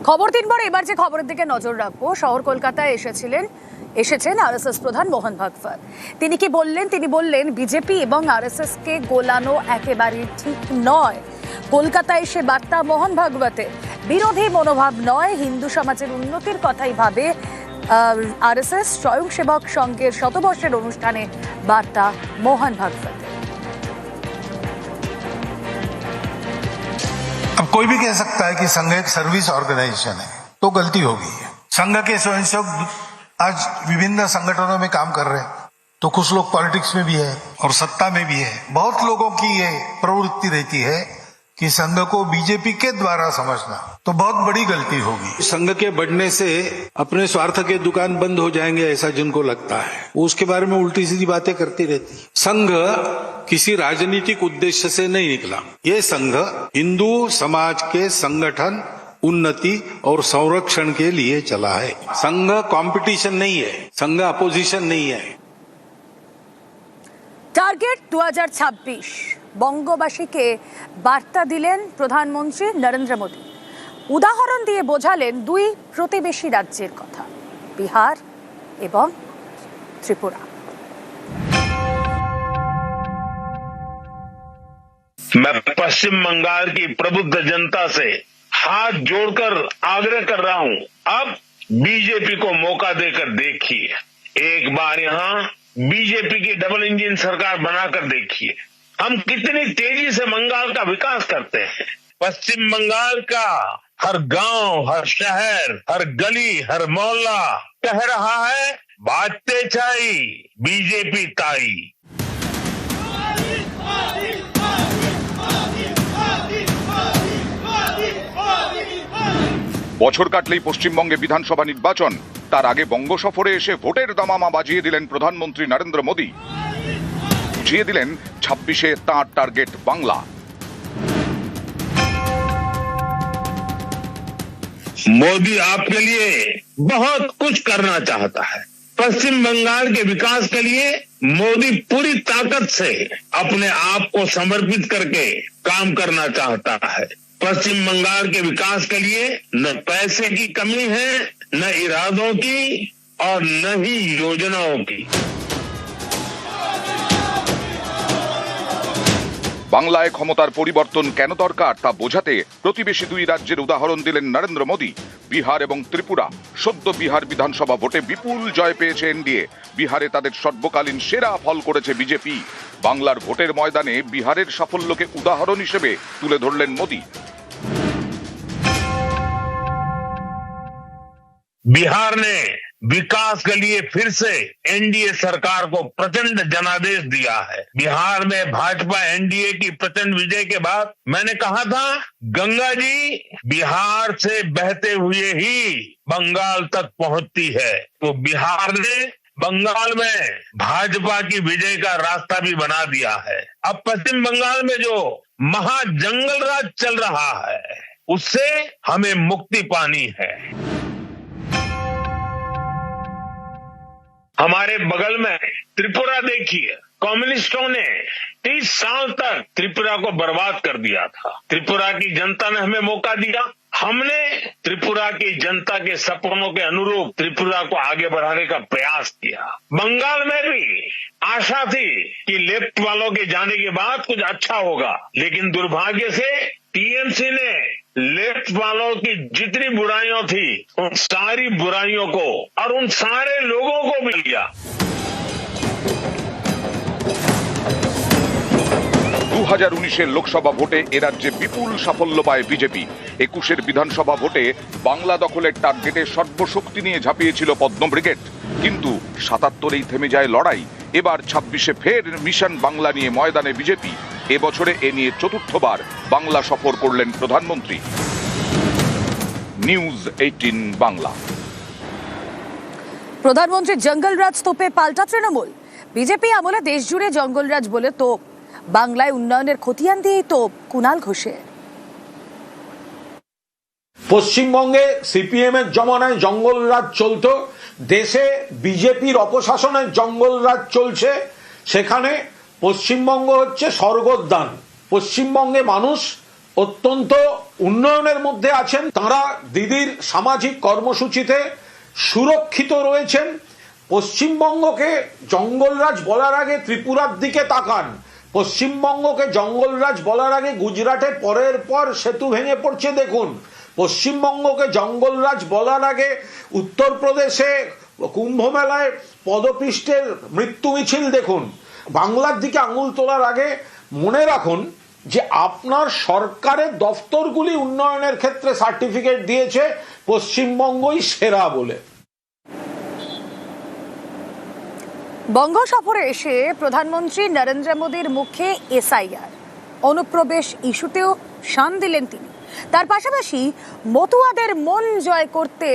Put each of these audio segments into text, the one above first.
খবর 3 পরে এবার যে খবরের দিকে নজর রাখবো, শহর কলকাতায় এসেছেন আরএসএস প্রধান মোহন ভাগবত। তিনি কি বললেন? তিনি বললেন বিজেপি এবং আরএসএস কে গোলানো একেবারেই ঠিক নয়। কলকাতায় এসে বার্তা মোহন ভাগবতের, বিরোধী মনোভাব নয়, হিন্দু সমাজের উন্নতির কথাই ভাবে আরএসএস। স্বয়ংসেবক সংঘের শতবর্ষের অনুষ্ঠানে বার্তা মোহন ভাগবতের। अब कोई भी कह सकता है कि संघ एक सर्विस ऑर्गेनाइजेशन है, तो गलती होगी। संघ के स्वयंसेवक आज विभिन्न संगठनों में काम कर रहे हैं, तो कुछ लोग पॉलिटिक्स में भी है और सत्ता में भी है। बहुत लोगों की ये प्रवृत्ति रहती है कि संघ को बीजेपी के द्वारा समझना, तो बहुत बड़ी गलती होगी। संघ के बढ़ने से अपने स्वार्थ के दुकान बंद हो जाएंगे, ऐसा जिनको लगता है, वो उसके बारे में उल्टी सीधी बातें करती रहती। संघ किसी राजनीतिक उद्देश्य से नहीं निकला। ये संघ हिंदू समाज के संगठन, उन्नति और संरक्षण के लिए चला है। संघ कंपटीशन नहीं है, संघ अपोजिशन नहीं है। টার্গেট 2026 বঙ্গবাসীকে বার্তা দিলেন প্রধানমন্ত্রী নরেন্দ্র মোদী। উদাহরণ দিয়ে বোঝালেন দুই প্রতিবেশী রাজ্যের কথা, বিহার এবং ত্রিপুরা। मैं पश्चिम बंगाल की प्रबुद्ध जनता से हाथ जोड़कर आग्रह कर रहा हूं, अब बीजेपी को मौका देकर देखिए। एक बार यहां बीजेपी की डबल इंजन सरकार बनाकर देखिए, हम कितनी तेजी से बंगाल का विकास करते हैं। पश्चिम बंगाल का हर गांव, हर शहर, हर गली, हर मोहल्ला कह रहा है बातें चाई बीजेपी ताई। বছর কাটলেই পশ্চিমবঙ্গে বিধানসভা নির্বাচন, তার আগে বঙ্গ সফরে এসে ভোটের দামামা বাজিয়ে দিলেন প্রধানমন্ত্রী নরেন্দ্র মোদী। বুঝিয়ে দিলেন 26-এ তাঁর টার্গেট বাংলা। मोदी आपके लिए बहुत कुछ करना चाहता है। पश्चिम बंगाल के विकास के लिए मोदी पूरी ताकत से अपने आप को समर्पित करके काम करना चाहता है। पश्चिम बंगाल के विकास के लिए न पैसे की कमी है, न इरादों की और न ही योजनाओं की। বাংলায় ক্ষমতার পরিবর্তন কেন দরকার তা বোঝাতে প্রতিবেশী দুই রাজ্যের উদাহরণ দিলেন নরেন্দ্র মোদী। বিহার এবং ত্রিপুরা। সদ্য বিহার বিধানসভা ভোটে বিপুল জয় পেয়েছে এনডিএ। বিহারে তাদের সর্বকালীন সেরা ফল করেছে বিজেপি। বাংলার ভোটের ময়দানে বিহারের সাফল্যকে উদাহরণ হিসেবে তুলে ধরলেন মোদী। बिहार ने विकास के लिए फिर से एनडीए सरकार को प्रचंड जनादेश दिया है। बिहार में भाजपा एनडीए की प्रचंड विजय के बाद मैंने कहा था, गंगा जी बिहार से बहते हुए ही बंगाल तक पहुंचती है। तो बिहार ने बंगाल में भाजपा की विजय का रास्ता भी बना दिया है। अब पश्चिम बंगाल में जो महाजंगल राज चल रहा है, उससे हमें मुक्ति पानी है। हमारे बगल में त्रिपुरा देखिए, कम्युनिस्टों ने 30 साल तक त्रिपुरा को बर्बाद कर दिया था। त्रिपुरा की जनता ने हमें मौका दिया, हमने त्रिपुरा की जनता के सपनों के अनुरूप त्रिपुरा को आगे बढ़ाने का प्रयास किया। बंगाल में भी आशा थी कि लेफ्ट वालों के जाने के बाद कुछ अच्छा होगा, लेकिन दुर्भाग्य से टीएमसी ने लेफ्ट वालों की जितनी बुराइयां थी, उन सारी बुराइयों को और उन सारे लोगों को भी लिया। 2019-এর লোকসভা ভোটে এ রাজ্যে বিপুল সাফল্য পায় বিজেপি। 21-এর বিধানসভা ভোটে বাংলা দখলের টার্গেটে সর্বশক্তি নিয়ে ঝাঁপিয়েছিল পদ্ম ব্রিগেড, কিন্তু 77-এই থেমে যায় লড়াই। এবার 26-এ ফের মিশন বাংলা নিয়ে ময়দানে বিজেপি। এবছরে এ নিয়ে চতুর্থবার বাংলা সফর করলেন প্রধানমন্ত্রী। নিউজ 18 বাংলা। প্রধানমন্ত্রী জঙ্গলরাজ তোপে পাল্টা তৃণমূল। বিজেপি আমলে দেশ জুড়ে জঙ্গলরাজ বলে তোপ, বাংলায় উন্নয়নের খতিয়ান দিয়েই তোপ কুণাল ঘোষের। পশ্চিমবঙ্গে সিপিএম এর জমানায় জঙ্গলরাজ চলতো, দেশে বিজেপির অপশাসনের জঙ্গলরাজ চলছে। সেখানে পশ্চিমবঙ্গ হচ্ছে স্বর্গোদ্যান। পশ্চিমবঙ্গে মানুষ অত্যন্ত উন্নয়নের মধ্যে আছেন, তারা দিদির সামাজিক কর্মসূচিতে সুরক্ষিত রয়েছেন। পশ্চিমবঙ্গকে জঙ্গলরাজ বলার আগে ত্রিপুরার দিকে তাকান, পশ্চিমবঙ্গকে জঙ্গলরাজ বলার আগে গুজরাটে পরের পর সেতু ভেঙে পড়ছে দেখুন, পশ্চিমবঙ্গকে জঙ্গলরাজ বলার আগে উত্তরপ্রদেশে কুম্ভ মেলায় পদপৃষ্ঠের মৃত্যু মিছিল দেখুন। বাংলার দিকে আঙুল তোলার আগে মনে রাখুন যে আপনার সরকারের দফতরগুলি উন্নয়নের ক্ষেত্রে সার্টিফিকেট দিয়েছে পশ্চিমবঙ্গই সেরা বলে। বঙ্গ সফরে এসে প্রধানমন্ত্রী নরেন্দ্র মোদীর মুখে এসআইআর অনুপ্রবেশ ইস্যুতেও শান দিলেন তিনি। তার পাশাপাশি মতুয়াদের মন জয় করতে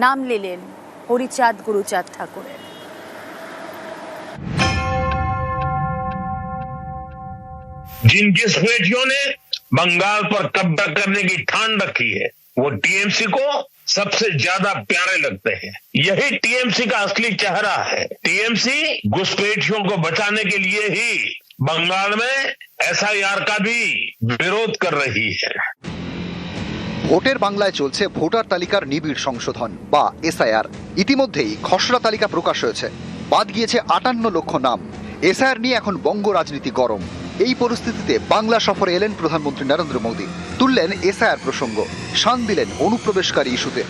নাম নিলেন হরিচাঁদ গুরুচাঁদ ঠাকুরের। जिन घुसपैठियों ने बंगाल पर कब्जा करने की ठान रखी है वो टीएमसी को सबसे ज्यादा प्यारे लगते हैं। यही टीएमसी का असली चेहरा है। टीएमसी घुसपैठियों को बचाने के लिए ही बंगाल में एसआईआर का भी विरोध कर रही है। ভোটের বাংলায় চলছে ভোটার তালিকার নিবিড় সংশোধন বা এসআইআর। ইতিমধ্যেই খসড়া তালিকা প্রকাশ হয়েছে, বাদ গিয়েছে 58 লক্ষ নাম। এসআইআর নিয়ে এখন বঙ্গ রাজনীতি গরম। এই পরিস্থিতিতে বাংলা সফরে এলেন প্রধানমন্ত্রী নরেন্দ্র মোদী, তুললেন এসআইআর প্রসঙ্গ, শান দিলেন অনুপ্রবেশকারী ইস্যুতে।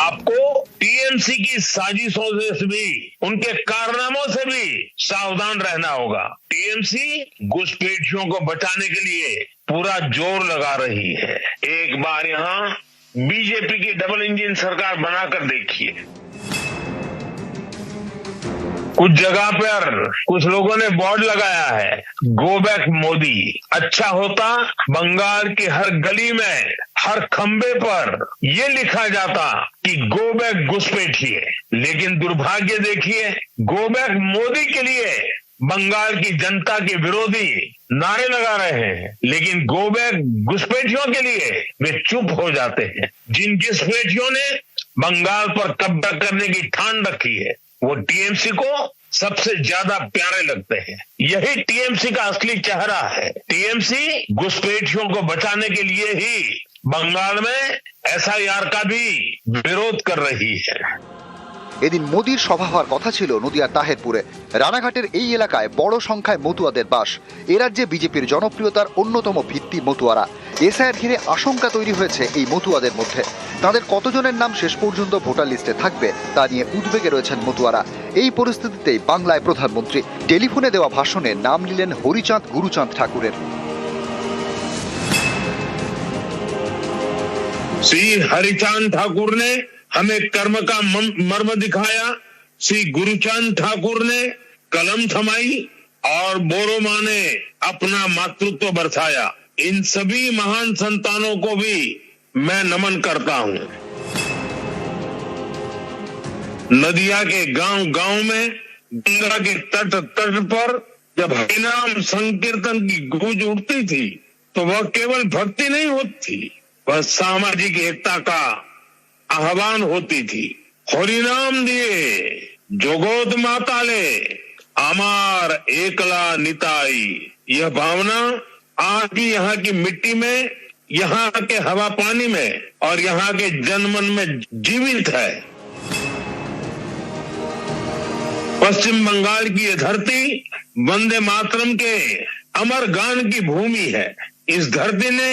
आपको टीएमसी की साजिशों से भी उनके कारनामों से भी सावधान रहना होगा। टीएमसी घुसपैठियों को बचाने के लिए पूरा जोर लगा रही है। एक बार यहाँ बीजेपी की डबल इंजन सरकार बनाकर देखिए। कुछ जगह पर कुछ लोगों ने बोर्ड लगाया है गो बैक मोदी। अच्छा होता बंगाल की हर गली में हर खंबे पर ये लिखा जाता कि गो बैक घुसपैठिए। लेकिन दुर्भाग्य देखिए, गो बैक मोदी के लिए बंगाल की जनता के विरोधी नारे लगा रहे हैं, लेकिन गो बैक घुसपैठियों के लिए वे चुप हो जाते हैं। जिन घुसपैठियों ने बंगाल पर कब्जा करने की ठान रखी है वो टीएमसी को सबसे ज्यादा प्यारे लगते हैं। यही टीएमसी का असली चेहरा है। टीएमसी घुसपैठियों को बचाने के लिए ही बंगाल में एसआईआर का भी विरोध कर रही है। এদিন মোদীর সভা হওয়ার কথা ছিল নদিয়ার তাহেরপুরে। রানাঘাটের এই এলাকায় বড় সংখ্যায় মতুয়াদের বাস। এ রাজ্যে বিজেপির জনপ্রিয়তার অন্যতম ভিত্তি মতুয়ারা। এসআইআর ঘিরে আশঙ্কা তৈরি হয়েছে এই মতুয়াদের মধ্যে। তাদের কতজনের নাম শেষ পর্যন্ত ভোটার লিস্টে থাকবে তা নিয়ে উদ্বেগে রয়েছেন মতুয়ারা। এই পরিস্থিতিতেই বাংলায় প্রধানমন্ত্রী টেলিফোনে দেওয়া ভাষণে নাম নিলেন হরিচাঁদ গুরুচাঁদ ঠাকুরের। श्री हरिचांद ठाकुर ने हमें कर्म का मर्म दिखाया। श्री गुरुचांद ठाकुर ने कलम थमाई और बोरोमा ने अपना मातृत्व बरसाया। इन सभी महान संतानों को भी मैं नमन करता हूं। नदिया के गांव गांव में गंगा के तट तट पर जब हरिनाम संकीर्तन की गूंज उठती थी तो वह केवल भक्ति नहीं होती, वह सामाजिक एकता का आह्वान होती थी। हरिनाम दिए जोगोद माताले अमार एकला निताई, यह भावना आज भी यहाँ की मिट्टी में, यहाँ के हवा पानी में और यहाँ के जनमन में जीवित है। पश्चिम बंगाल की यह धरती वंदे मातरम के अमर गान की भूमि है। इस धरती ने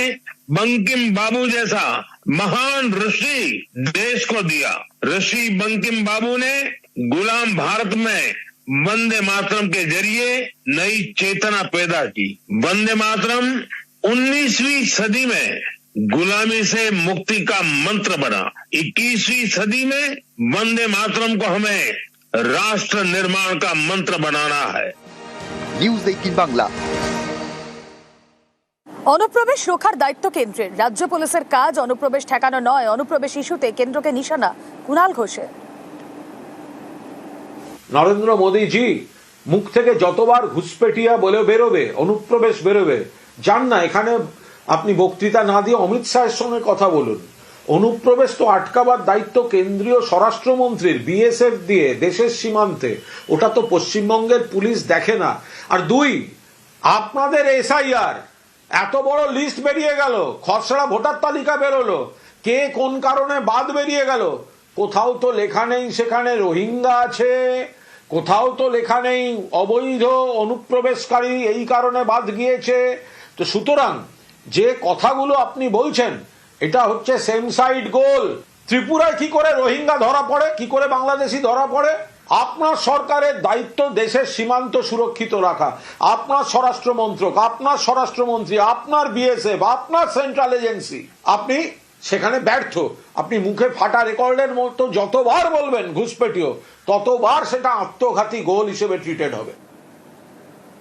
बंकिम बाबू जैसा महान ऋषि देश को दिया। ऋषि बंकिम बाबू ने गुलाम भारत में वंदे मातरम के जरिए नई चेतना पैदा की। वंदे मातरम 19वीं सदी में गुलामी से मुक्ति का मंत्र बना। 21वीं सदी में वंदे मातरम को हमें राष्ट्र निर्माण का मंत्र बनाना है। নিউজ 18 বাংলা। অনুপ্রবেশ রোখার দায়িত্ব কেন্দ্রের। রাজ্য পুলিশের কাজ অনুপ্রবেশ ঠেকানো নয়। অনুপ্রবেশ ইস্যুতে কেন্দ্রকে নিশানা কুণাল ঘোষের। নরেন্দ্র মোদীজি মুখ থেকে যতবার ঘুষপেটিয়া বলে বেরোবে, অনুপ্রবেশ বেরোবে, যান না এখানে আপনি বক্তৃতা না দিয়ে অমিত শাহের সঙ্গে কথা বলুন। অনুপ্রবেশ তো আটকাবার দায়িত্ব কেন্দ্রীয় স্বরাষ্ট্রমন্ত্রীর, বিএসএফ দিয়ে দেশের সীমান্তে। ওটা তো পশ্চিমবঙ্গের পুলিশ দেখে না। আর দুই, আপনাদের এসআইআর এত বড় লিস্ট বেরিয়ে গেল, খসড়া ভোটার তালিকা বেরোলো, কে কোন কারণে বাদ বেরিয়ে গেল, কোথাও তো লেখা নেই সেখানে রোহিঙ্গা আছে, কোথাও তো লেখা নেই অবৈধ অনুপ্রবেশকারী এই কারণে বাদ গিয়েছে। তো সুতরাং যে কথাগুলো আপনি বলছেন এটা হচ্ছে সেম সাইড গোল। ত্রিপুরায় কি করে রোহিঙ্গা ধরা পড়ে, কি করে বাংলাদেশি ধরা পড়ে? আপনার সরকারের দায়িত্ব দেশের সীমান্ত সুরক্ষিত রাখা, আপনার স্বরাষ্ট্র মন্ত্রক, আপনার স্বরাষ্ট্রমন্ত্রী, আপনার বিএসএফ, আপনার সেন্ট্রাল এজেন্সি, আপনি সেখানে ব্যর্থ। আপনি মুখে ফাটা রেকর্ডের মতো যতবার বলবেন ঘুষপেটিও, ততবার সেটা আত্মঘাতী গোল হিসেবে ট্রিটেড হবে।